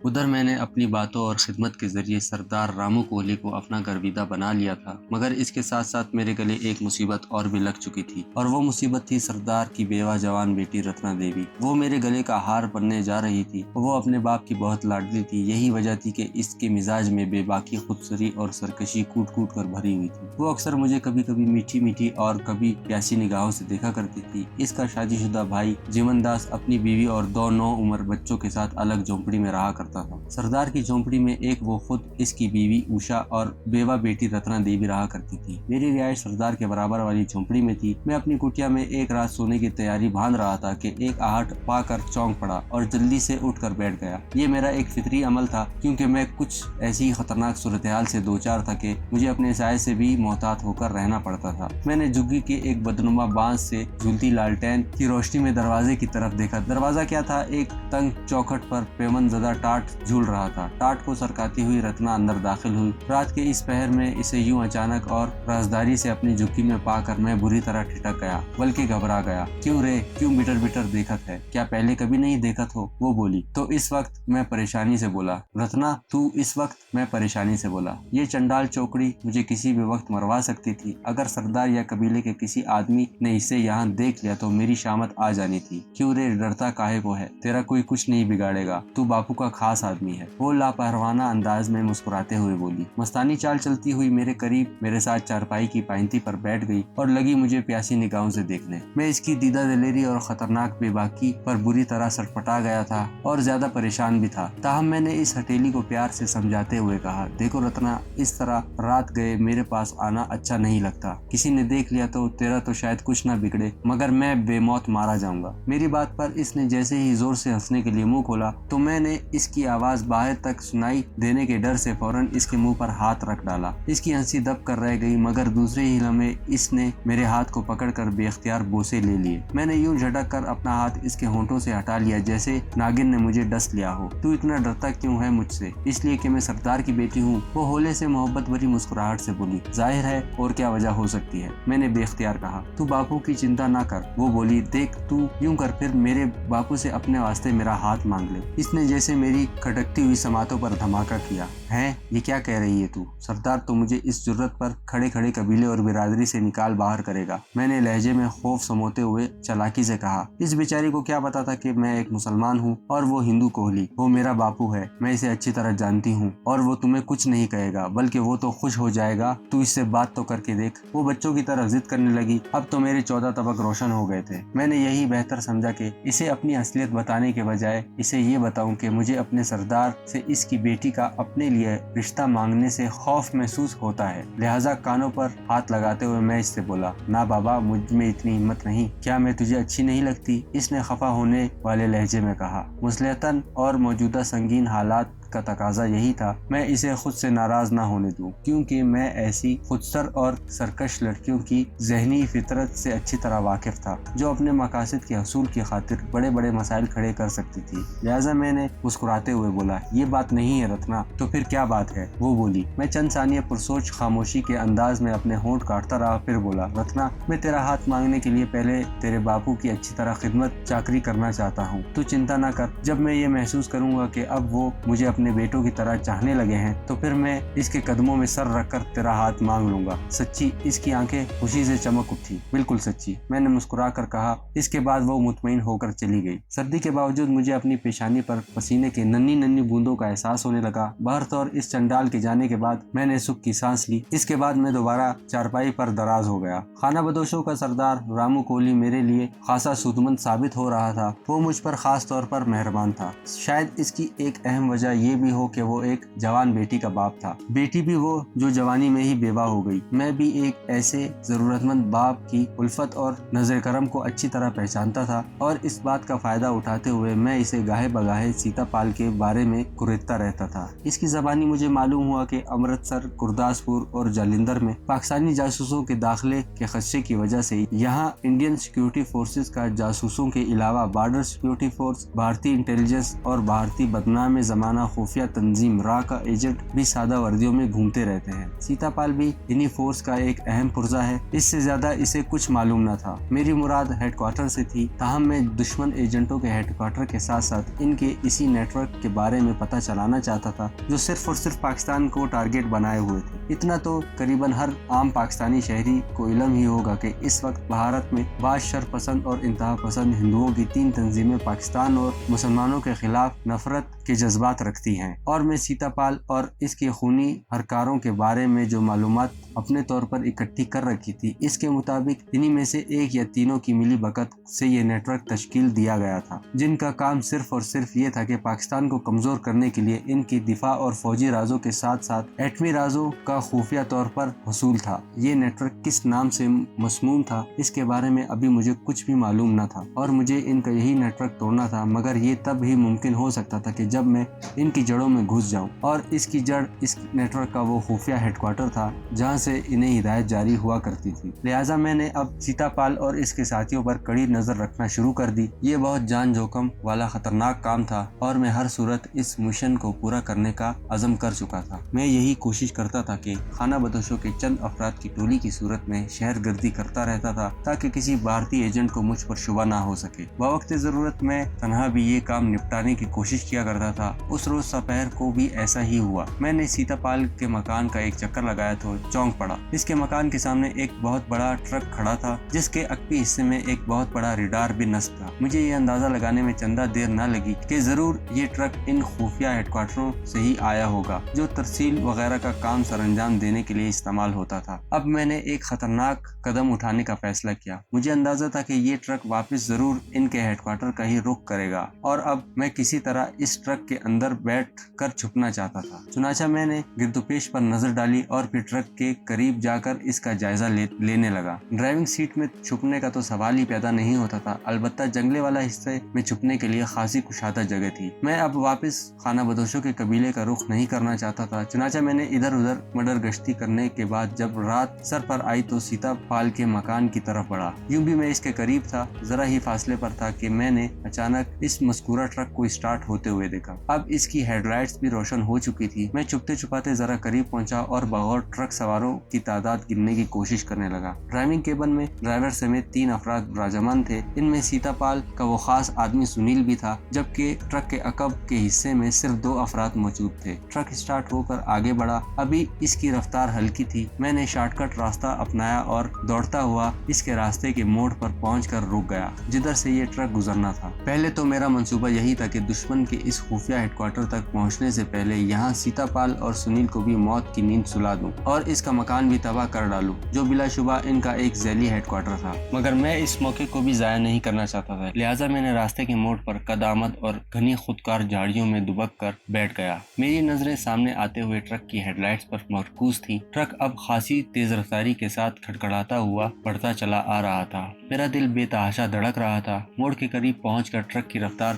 ادھر میں نے اپنی باتوں اور خدمت کے ذریعے سردار رامو کوہلی کو اپنا گرویدہ بنا لیا تھا، مگر اس کے ساتھ ساتھ میرے گلے ایک مصیبت اور بھی لگ چکی تھی، اور وہ مصیبت تھی سردار کی بیوہ جوان بیٹی رتنا دیوی۔ وہ میرے گلے کا ہار بننے جا رہی تھی۔ وہ اپنے باپ کی بہت لاڈلی تھی، یہی وجہ تھی کہ اس کے مزاج میں بے باکی، خودسری اور سرکشی کوٹ کوٹ کر بھری ہوئی تھی۔ وہ اکثر مجھے کبھی کبھی میٹھی میٹھی اور کبھی پیاسی نگاہوں سے دیکھا کرتی تھی۔ اس کا شادی شدہ بھائی جیون داس اپنی بیوی اور 2 نوعمر بچوں کے ساتھ الگ جھونپڑی میں رہا کرتا تھا۔ سردار کی جھونپڑی میں ایک وہ خود، اس کی بیوی اوشا اور بیوہ بیٹی رتنا دیوی رہا کرتی تھی۔ میری رہائش سردار کے برابر والی جھونپڑی میں تھی۔ میں اپنی کٹیا میں ایک رات سونے کی تیاری باندھ رہا تھا کہ ایک آہٹ پا کر چونک پڑا اور جلدی سے اٹھ کر بیٹھ گیا۔ یہ میرا ایک فطری عمل تھا، کیونکہ میں کچھ ایسی خطرناک صورتحال سے دوچار تھا کہ مجھے اپنے سائے سے بھی محتاط ہو کر رہنا پڑتا تھا۔ میں نے جھگی کے ایک بدنما بانس سے جھولتی لالٹین کی روشنی میں دروازے کی طرف دیکھا۔ دروازہ کیا تھا، ایک تنگ چوکھٹ پر پیمن زدہ ٹاٹ جھول رہا تھا۔ ٹاٹ کو سرکاتی ہوئی رتنا اندر داخل ہوئی۔ رات کے اس پہر میں اسے یوں اچانک اور رازداری سے اپنی جھگی میں پا کر میں بری طرح ٹھٹک گیا، بلکہ گھبرا گیا۔ کیوں رے، کیوں بٹر بٹر دیکھت ہے؟ کیا پہلے کبھی نہیں دیکھت ہو؟ وہ بولی۔ تو اس وقت میں پریشانی سے بولا، رتنا تو اس وقت میں پریشانی سے بولا، یہ چنڈال چوکڑی مجھے کسی بھی وقت مروا سکتی تھی۔ اگر سردار یا قبیلے کے کسی آدمی نے اسے یہاں دیکھ لیا تو میری شامت آ جانی تھی۔ کیوں رے، ڈرتا کاہے کو ہے؟ تیرا کوئی کچھ نہیں بگاڑے گا، تو باپو کا خاص آدمی ہے۔ وہ لاپرواہانہ انداز میں مسکراتے ہوئے بولی۔ مستانی چال چلتی ہوئی میرے قریب میرے ساتھ چارپائی کی پائنتی پر بیٹھ گئی اور لگی مجھے پیاسی نگاہوں سے دیکھنے۔ میں اس کی دیدہ دلیری اور خطرناک بے باکی پر بری طرح سٹپٹا گیا تھا اور زیادہ پریشان بھی تھا۔ تاہم میں نے اس ہٹیلی کو پیار سے سمجھاتے ہوئے کہا، دیکھو رتنا، اس طرح رات گئے میرے پاس آنا اچھا نہیں لگتا۔ کسی نے دیکھ لیا تو تیرا تو شاید کچھ نہ بگڑے، مگر میں بے موت مارا جاؤں گا۔ میری بات پر اس نے جیسے ہی زور سے ہنسنے کے لیے منہ کھولا تو میں نے اس کی آواز باہر تک سنائی دینے کے ڈر سے فوراً اس کے منہ پر ہاتھ رکھ ڈالا۔ اس کی ہنسی دب کر رہ گئی، مگر دوسرے ہی لمحے اس نے میرے ہاتھ کو پکڑ کر بے اختیار بوسے لے لیے۔ میں نے یوں جھٹک کر اپنا ہاتھ اس کے ہونٹوں سے ہٹا لیا جیسے ناگن نے مجھے ڈس لیا ہو۔ تو اتنا ڈرتا کیوں ہے مجھ سے؟ اس لیے کہ میں سردار کی بیٹی ہوں؟ وہ ہولے سے محبت بھری مسکراہٹ سے بولی۔ ظاہر ہے، اور کیا وجہ ہو سکتی ہے؟ میں نے بے اختیار کہا۔ تو باپو کی چنتا نہ کر، وہ بولی۔ دیکھ، تو یوں کر، پھر میرے باپو سے اپنے واسطے میرا ہاتھ مانگ لے۔ اس نے جیسے میری کھٹکتی ہوئی سماعتوں پر دھماکہ کیا۔ ہیں، یہ کیا کہہ رہی ہے تو؟ سردار تو مجھے اس جرت پر کھڑے کھڑے قبیلے اور برادری سے نکال باہر کرے گا، میں نے لہجے میں خوف سموتے ہوئے چالاکی سے کہا۔ اس بیچاری کو کیا پتا تھا کہ میں ایک مسلمان ہوں اور وہ ہندو کوہلی؟ وہ میرا باپو ہے، میں اسے اچھی طرح جانتی ہوں، اور وہ تمہیں کچھ نہیں کہے گا، بلکہ وہ تو خوش ہو جائے گا۔ تو اس سے بات تو کر کے دیکھ۔ وہ بچوں کی طرح ضد کرنے لگی۔ اب تو میرے 14 طبق روشن ہو گئے تھے۔ میں نے یہی بہتر سمجھا کہ اسے اپنی اصلیت بتانے کے بجائے اسے یہ بتاؤں کہ مجھے اپنے سردار سے اس کی بیٹی کا اپنے لیے رشتہ مانگنے سے خوف محسوس ہوتا ہے۔ لہٰذا کانوں پر ہاتھ لگاتے ہوئے میں اس سے بولا، نہ بابا، مجھ میں اتنی ہمت نہیں۔ کیا میں تجھے اچھی نہیں لگتی؟ اس نے خفا ہونے والے لہجے میں کہا۔ مصلحتاً اور موجودہ سنگین حالات کا تقاضا یہی تھا میں اسے خود سے ناراض نہ ہونے دوں، کیونکہ میں ایسی خودسر اور سرکش لڑکیوں کی ذہنی فطرت سے اچھی طرح واقف تھا جو اپنے مقاصد کے حصول کی خاطر بڑے بڑے مسائل کھڑے کر سکتی تھی۔ لہٰذا میں نے مسکراتے ہوئے بولا، یہ بات نہیں ہے رتنا۔ تو پھر کیا بات ہے؟ وہ بولی۔ میں چند ثانیہ پرسوچ خاموشی کے انداز میں اپنے ہونٹ کاٹتا رہا، پھر بولا، رتنا، میں تیرا ہاتھ مانگنے کے لیے پہلے تیرے باپو کی اچھی طرح خدمت چاکری کرنا چاہتا ہوں۔ تو چنتا نہ کر، جب میں یہ محسوس کروں گا کہ اب وہ مجھے اپنے بیٹوں کی طرح چاہنے لگے ہیں تو پھر میں اس کے قدموں میں سر رکھ کر تیرا ہاتھ مانگ لوں گا۔ سچی؟ اس کی آنکھیں خوشی سے چمک اٹھی۔ بالکل سچی، میں نے مسکرا کر کہا۔ اس کے بعد وہ مطمئن ہو کر چلی گئی۔ سردی کے باوجود مجھے اپنی پیشانی پر پسینے کی ننھی ننھی بوندوں کا احساس ہونے لگا۔ بہرطور اس چنڈال کے جانے کے بعد میں نے سکھ کی سانس لی۔ اس کے بعد میں دوبارہ چارپائی پر دراز ہو گیا۔ خانہ بدوشوں کا سردار رامو کوہلی میرے لیے خاصا سودمند ثابت ہو رہا تھا۔ وہ مجھ پر خاص طور پر مہربان تھا۔ شاید اس کی ایک اہم وجہ یہ بھی ہو کہ وہ ایک جوان بیٹی کا باپ تھا، بیٹی بھی وہ جو جوانی میں ہی بیوہ ہو گئی۔ میں بھی ایک ایسے ضرورت مند باپ کی الفت اور نظر کرم کو اچھی طرح پہچانتا تھا، اور اس بات کا فائدہ اٹھاتے ہوئے میں اسے گاہے بگاہے سیتا پال کے بارے میں کریدتا رہتا تھا۔ اس کی زبانی مجھے معلوم ہوا کہ امرتسر، گرداسپور اور جالندھر میں پاکستانی جاسوسوں کے داخلے کے خدشے کی وجہ سے یہاں انڈین سیکیورٹی فورسز کا جاسوسوں کے علاوہ بارڈر سیکیورٹی فورس، بھارتی انٹیلیجنس اور بھارتی بدنام زمانہ खुफिया तंजीम रा का एजेंट भी सादा वर्दियों में घूमते रहते हैं। सीतापाल भी इन्हीं फोर्स का एक अहम पुर्जा है। इससे ज्यादा इसे कुछ मालूम न था। मेरी मुराद हेडक्वार्टर से थी, ताहम मैं दुश्मन एजेंटों के हेडक्वार्टर के साथ साथ इनके इसी नेटवर्क के बारे में पता चलाना चाहता था जो सिर्फ और सिर्फ पाकिस्तान को टारगेट बनाए हुए थे। इतना तो करीबन हर आम पाकिस्तानी शहरी को इल्म ही होगा कि इस वक्त भारत में बाज शरपसंद और इंतहा पसंद हिंदुओं की 3 तंजीमें पाकिस्तान और मुसलमानों के खिलाफ नफरत के जज्बात रखती हैं, और मैं सीतापाल और इसके खूनी हरकारों के बारे में जो मालूमात अपने तौर पर इकट्ठी कर रखी थी, इसके मुताबिक इन्हीं में से एक या तीनों की मिली भगत से ये नेटवर्क तश्कील दिया गया था, जिनका काम सिर्फ और सिर्फ ये था कि पाकिस्तान को कमजोर करने के लिए इनकी दिफा और फौजी राजों के साथ साथ एटमी राजों का खुफिया तौर पर हसूल था। ये नेटवर्क किस नाम से मसमूम था, इसके बारे में अभी मुझे कुछ भी मालूम न था, और मुझे इनका यही नेटवर्क तोड़ना था, मगर ये तब ही मुमकिन हो सकता था कि जब मैं इनकी जड़ों में घुस जाऊं, और इसकी जड़ इस नेटवर्क का वो खुफिया हेडक्वार्टर था जहां से इन्हें हिदायत जारी हुआ करती थी। लिहाजा मैंने अब सीतापाल और इसके साथियों पर कड़ी नजर रखना शुरू कर दी। ये बहुत जान जोखम वाला खतरनाक काम था और मैं हर सूरत इस मिशन को पूरा करने का अज़म कर चुका था। मैं यही कोशिश करता था कि खाना बदोशों के चंद अफराद की टोली की सूरत में शहर गर्दी करता रहता था ताकि किसी भारतीय एजेंट को मुझ पर शुबा ना हो सके। बवक्त ज़रूरत में तनहा भी ये काम निपटाने की कोशिश किया करता था। उस रोज दोपहर को भी ऐसा ही हुआ। मैंने सीतापाल के मकान का एक चक्कर लगाया तो चौंक पड़ा। इसके मकान के सामने एक बहुत बड़ा ट्रक खड़ा था जिसके अकबी हिस्से में एक बहुत बड़ा रिडार भी नस्ब था। मुझे ये अंदाजा लगाने में चंदा देर न लगी कि जरूर ये ट्रक इन खुफिया हेडक्वार्टरों से ही आया होगा जो तरसील वगैरह का काम सरअंजाम देने के लिए इस्तेमाल होता था। अब मैंने एक खतरनाक कदम उठाने का फैसला किया। मुझे अंदाजा था कि ये ट्रक वापस जरूर इनके हेडक्वार्टर का ही रुख करेगा और अब मैं किसी तरह इस ट्रक के अंदर बैठ कर छुपना चाहता था। चुनाचा मैंने गिरदोपेश पर नजर डाली और फिर ट्रक के करीब जाकर इसका जायजा लेने लगा। ड्राइविंग सीट में छुपने का तो सवाल ही पैदा नहीं होता था, अलबत्ता जंगले वाला हिस्से में छुपने के लिए खासी कुशादा जगह थी। मैं अब वापस खाना बदोशों के कबीले का रुख नहीं करना चाहता था। चुनाचा मैंने इधर उधर मडर गश्ती करने के बाद जब रात सर पर आई तो सीतापाल के मकान की तरफ बढ़ा। यूं भी मैं इसके करीब था, जरा ही फासले पर था कि मैंने अचानक इस मस्कूरा ट्रक को स्टार्ट होते हुए देखा। अब इसकी हेडलाइट्स भी रोशन हो चुकी थी। मैं चुपते छुपाते जरा करीब पहुंचा और बगौर ट्रक सवारों की तादाद गिनने की कोशिश करने लगा। ड्राइविंग केबिन में ड्राइवर समेत 3 अफराद विराजमान थे। इनमें सीतापाल का वो खास आदमी सुनील भी था, जबकि ट्रक के अकब के हिस्से में सिर्फ 2 अफराद मौजूद थे। ट्रक स्टार्ट होकर आगे बढ़ा। अभी इसकी रफ्तार हल्की थी। मैंने शॉर्टकट रास्ता अपनाया और दौड़ता हुआ इसके रास्ते के मोड़ पर पहुंचकर रुक गया जिधर से ये ट्रक गुजरना था। पहले तो मेरा मंसूबा यही था कि दुश्मन के इस खुफिया हेडक्वार्टर तक पहुंचने से पहले यहाँ सीतापाल और सुनील को भी मौत की नींद सुला दूं और इसका मकान भी तबाह कर डालूं, जो बिलाशुबा इनका एक जैली हेडक्वार्टर था। मगर मैं इस मौके को भी जाया नहीं करना चाहता था। लिहाजा मैंने रास्ते के मोड़ पर कदामत और घनी खुदकार झाड़ियों में दुबक कर बैठ गया। मेरी नजरें सामने आते हुए ट्रक की हेडलाइट्स पर मरकूज थी। ट्रक अब खासी तेज रफ्तारी के साथ खड़खड़ाता हुआ बढ़ता चला आ रहा था। मेरा दिल बेतहाशा धड़क रहा था। मोड़ के करीब पहुंचकर ट्रक की रफ्तार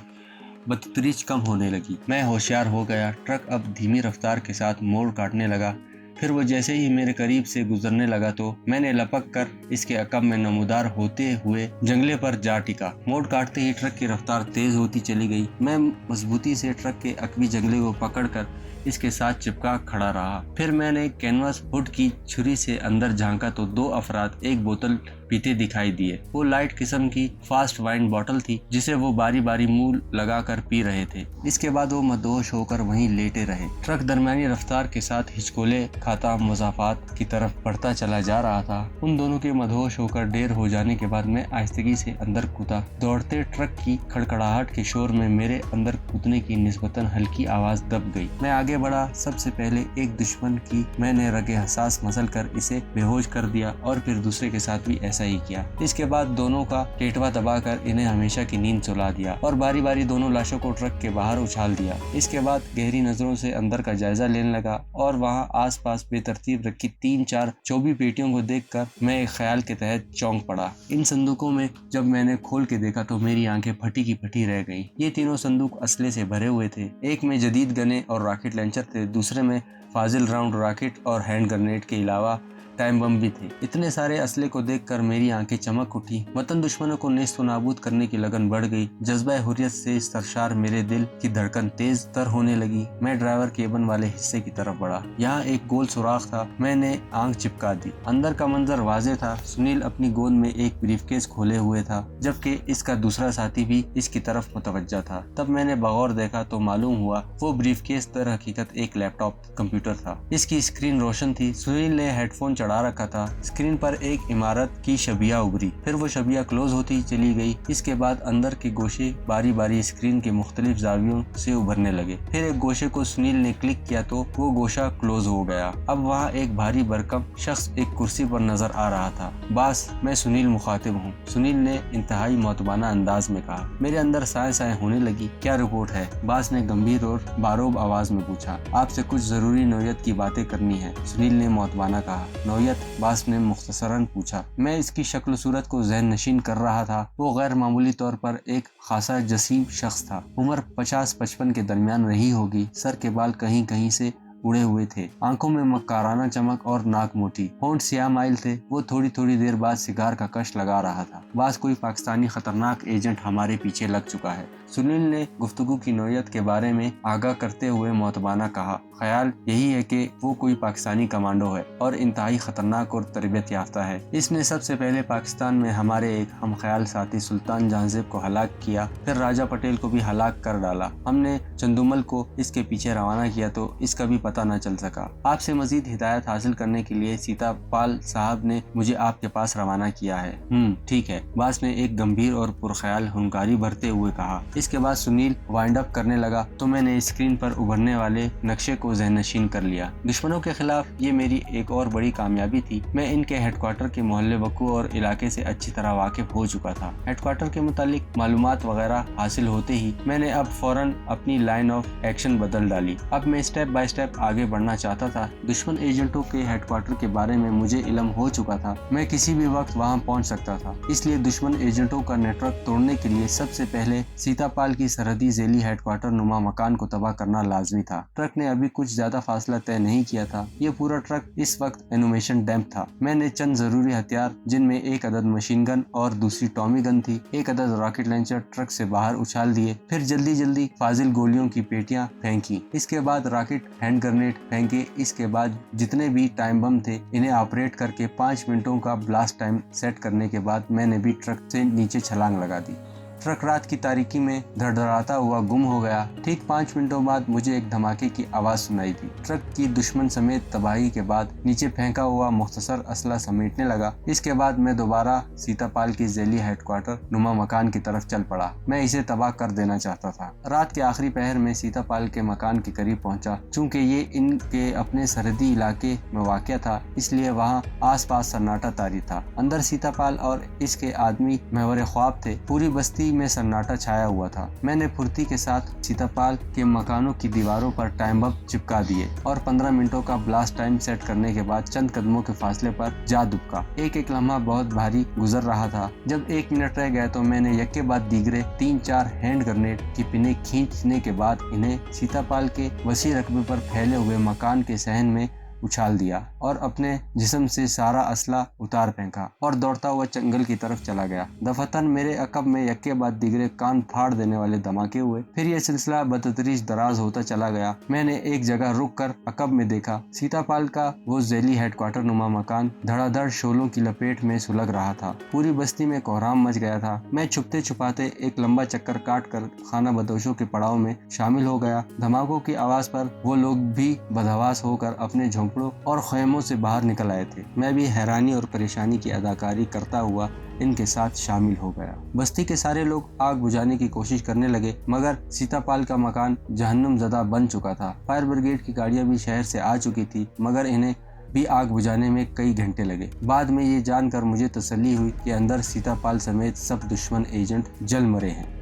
बतदरीज कम होने लगी। मैं होशियार हो गया। ट्रक अब धीमी रफ्तार के साथ मोड़ काटने लगा। फिर वो जैसे ही मेरे करीब से गुजरने लगा तो मैंने लपक कर इसके अकब में नमूदार होते हुए जंगले पर जा टिका। मोड़ काटते ही ट्रक की रफ्तार तेज होती चली गई। मैं मजबूती से ट्रक के अकबी जंगले को पकड़कर इसके साथ चिपका खड़ा रहा। फिर मैंने कैनवास हुड की छुरी से अंदर झांका तो 2 अफराद एक बोतल पीते दिखाई दिए। वो लाइट किस्म की फास्ट वाइन बोतल थी जिसे वो बारी बारी मुंह लगाकर पी रहे थे। इसके बाद वो मदहोश होकर वहीं लेटे रहे। ट्रक दरमियानी रफ्तार के साथ हिचकोले खाता मुसाफात की तरफ बढ़ता चला जा रहा था। उन दोनों के मदहोश होकर ढेर हो जाने के बाद मैं आहिस्तगी से अंदर कूदा। दौड़ते ट्रक की खड़खड़ाहट के शोर में मेरे अंदर कूदने की निस्बतन हल्की आवाज दब गई। मैं आगे बढ़ा। सबसे पहले एक दुश्मन की मैंने रगे हसास मसल कर इसे बेहोश कर दिया और फिर दूसरे के साथ भी ऐसा ही किया। इसके बाद दोनों का टेटवा दबाकर इन्हें हमेशा की नींद सुला दिया और बारी बारी दोनों लाशों को ट्रक के बाहर उछाल दिया। इसके बाद गहरी नजरों से अंदर का जायजा लेने लगा और वहाँ आसपास बेतरतीब रखी 3-4 चौबी पेटियों को देखकर मैं एक ख्याल के तहत चौंक पड़ा। इन संदूकों में जब मैंने खोल के देखा तो मेरी आंखें फटी की फटी रह गईं। ये तीनों संदूक असले से भरे हुए थे। एक में जदीद गने और रॉकेट लॉन्चर थे, दूसरे में फाजिल राउंड रॉकेट और हैंड ग्रेनेड के अलावा टाइम बम भी थे। इतने सारे असले को देखकर मेरी आंखें चमक उठी। वतन दुश्मनों को नेस्त नाबूद करने की लगन बढ़ गई। जज्बा हुर्रियत से सरशार मेरे दिल की धड़कन तेज तर होने लगी। मैं ड्राइवर केबिन वाले हिस्से की तरफ बढ़ा। यहाँ एक गोल सुराख था। मैंने आंख चिपका दी। अंदर का मंजर वाज़ेह था। सुनील अपनी गोद में एक ब्रीफकेस खोले हुए था, जबकि इसका दूसरा साथी भी इसकी तरफ मुतवज्जा था। तब मैंने बगौर देखा तो मालूम हुआ वो ब्रीफकेस दर हकीकत एक लैपटॉप कंप्यूटर था। इसकी स्क्रीन रोशन थी। सुनील ने हेडफोन चढ़ा रखा था। स्क्रीन पर एक इमारत की शबिया उभरी, फिर वो शबिया क्लोज होती चली गई। इसके बाद अंदर के गोशे बारी बारी स्क्रीन के मुख्तलिफ जावियों से उभरने लगे। फिर एक गोशे को सुनील ने क्लिक किया तो वो गोशा क्लोज हो गया। अब वहाँ एक भारी भरकम शख्स एक कुर्सी पर नजर आ रहा था। बास, मैं सुनील मुखातिब हूँ, सुनील ने इंतहाई मौतबाना अंदाज में कहा। मेरे अंदर साए साए होने लगी। क्या रिपोर्ट है? बास ने गंभीर और बारोब आवाज में पूछा। आपसे कुछ जरूरी नौयत की बातें करनी है, सुनील ने मौतबाना कहा। नौयत? बास ने मुख्तसरन पूछा। मैं इसकी शक्ल सूरत को ज़हन नशीन कर रहा था। वो गैर मामूली तौर पर एक खासा जसीम शख्स था। उम्र 50-55 के दरमियान रही होगी। सर के बाल कहीं कहीं से उड़े हुए थे। आंखों में मक्काराना चमक और नाक मोटी। होंठ सियाह माइल थे। वो थोड़ी थोड़ी देर बाद सिगार का कश लगा रहा था। बास, कोई पाकिस्तानी खतरनाक एजेंट हमारे पीछे लग चुका है, सुनील ने गुफ्तगू की नौयत के बारे में आगाह करते हुए मौतबाना कहा। ख्याल यही है कि वो कोई पाकिस्तानी कमांडो है और इंतहाई खतरनाक और तरबियत याफ्ता है। इसने सबसे पहले पाकिस्तान में हमारे एक हम ख्याल साथी सुल्तान जहांजेब को हलाक किया, फिर राजा पटेल को भी हलाक कर डाला। हमने चंदुमल को इसके पीछे रवाना किया तो इसका भी पता न चल सका। आपसे मजीद हिदायत हासिल करने के लिए सीतापाल साहब ने मुझे आपके पास रवाना किया है। ठीक है, बास ने एक गंभीर और पुरख्याल हुंकारी भरते हुए कहा। इसके बाद सुनील वाइंड अप करने लगा तो मैंने स्क्रीन पर उभरने वाले नक्शे को ज़हननशीन कर लिया। दुश्मनों के खिलाफ ये मेरी एक और बड़ी कामयाबी थी। मैं इनके हेडक्वार्टर के मोहल्ले बक्कू और इलाके से अच्छी तरह वाकिफ हो चुका था। हेडक्वार्टर के मुतालिक मालूमात वगैरह हासिल होते ही मैंने अब फौरन अपनी लाइन ऑफ एक्शन बदल डाली। अब मैं स्टेप बाय स्टेप आगे बढ़ना चाहता था। दुश्मन एजेंटों के हेडक्वार्टर के बारे में मुझे इल्म हो चुका था। मैं किसी भी वक्त वहां पहुंच सकता था। इसलिए दुश्मन एजेंटों का नेटवर्क तोड़ने के लिए सबसे पहले सीतापाल की सरहदी जेली हेडक्वार्टर नुमा मकान को तबाह करना लाजमी था। ट्रक ने अभी कुछ ज्यादा फासला तय नहीं किया था। ये पूरा ट्रक इस वक्त एनुमेशन डैम्प था। मैंने चंद जरूरी हथियार, जिनमें एक अदद मशीन गन और दूसरी टॉमी गन थी, एक अदद रॉकेट लॉन्चर ट्रक से बाहर उछाल दिए। फिर जल्दी जल्दी फाजिल गोलियों की पेटियां फेंकी। इसके बाद रॉकेट हैंड ग्रेनेड फेंके। इसके बाद जितने भी टाइम बम थे इन्हें ऑपरेट करके 5 मिनटों का ब्लास्ट टाइम सेट करने के बाद मैंने भी ट्रक से नीचे छलांग लगा दी। ट्रक रात की तारीकी में धड़धड़ाता हुआ गुम हो गया। ठीक 5 मिनटों बाद मुझे एक धमाके की आवाज सुनाई दी। ट्रक की दुश्मन समेत तबाही के बाद नीचे फेंका हुआ मुख्तसर असला समेटने लगा। इसके बाद मैं दोबारा सीतापाल की जेली हेडक्वार्टर नुमा मकान की तरफ चल पड़ा। मैं इसे तबाह कर देना चाहता था। रात के आखिरी पहर में सीतापाल के मकान के करीब पहुंचा। चूंकि ये इनके अपने सरहदी इलाके में वाक़या था, इसलिए वहाँ आस पास सन्नाटा तारी था। अंदर सीतापाल और इसके आदमी महवर ख्वाब थे। पूरी बस्ती में सन्नाटा छाया हुआ था। मैंने फुर्ती के साथ सीतापाल के मकानों की दीवारों पर टाइम बम चिपका दिए और 15 मिनटों का ब्लास्ट टाइम सेट करने के बाद चंद कदमों के फासले पर जा दुबका। एक एक लम्हा बहुत भारी गुजर रहा था। जब 1 मिनट रह गए तो मैंने यक्के बाद दीगरे 3-4 हैंड ग्रेनेड की पिनें खींचने के बाद इन्हें सीतापाल के वसी रकबे पर फैले हुए मकान के सहन में उछाल दिया और अपने जिस्म से सारा असला उतार फेंका और दौड़ता हुआ जंगल की तरफ चला गया। दफतन मेरे अकब में यक्के बाद दिगरे कान फाड़ देने वाले धमाके हुए। फिर यह सिलसिला बतदरीज दराज होता चला गया। मैंने एक जगह रुक कर अकब में देखा। सीतापाल का वो जेली हेडक्वार्टर नुमा मकान धड़ाधड़ शोलों की लपेट में सुलग रहा था। पूरी बस्ती में कोहराम मच गया था। मैं छुपते छुपाते एक लंबा चक्कर काट कर खाना बदोशों के पड़ाव में शामिल हो गया। धमाकों की आवाज पर वो लोग भी बदहवास होकर अपने झोंपड़ों और खैमों से बाहर निकल आए थे। मैं भी हैरानी और परेशानी की अदाकारी करता हुआ इनके साथ शामिल हो गया। बस्ती के सारे लोग आग बुझाने की कोशिश करने लगे, मगर सीतापाल का मकान जहन्नुम ज़दा बन चुका था। फायर ब्रिगेड की गाड़ियां भी शहर से आ चुकी थी, मगर इन्हें भी आग बुझाने में कई घंटे लगे। बाद में ये जानकर मुझे तसल्ली हुई कि अंदर सीतापाल समेत सब दुश्मन एजेंट जल मरे हैं।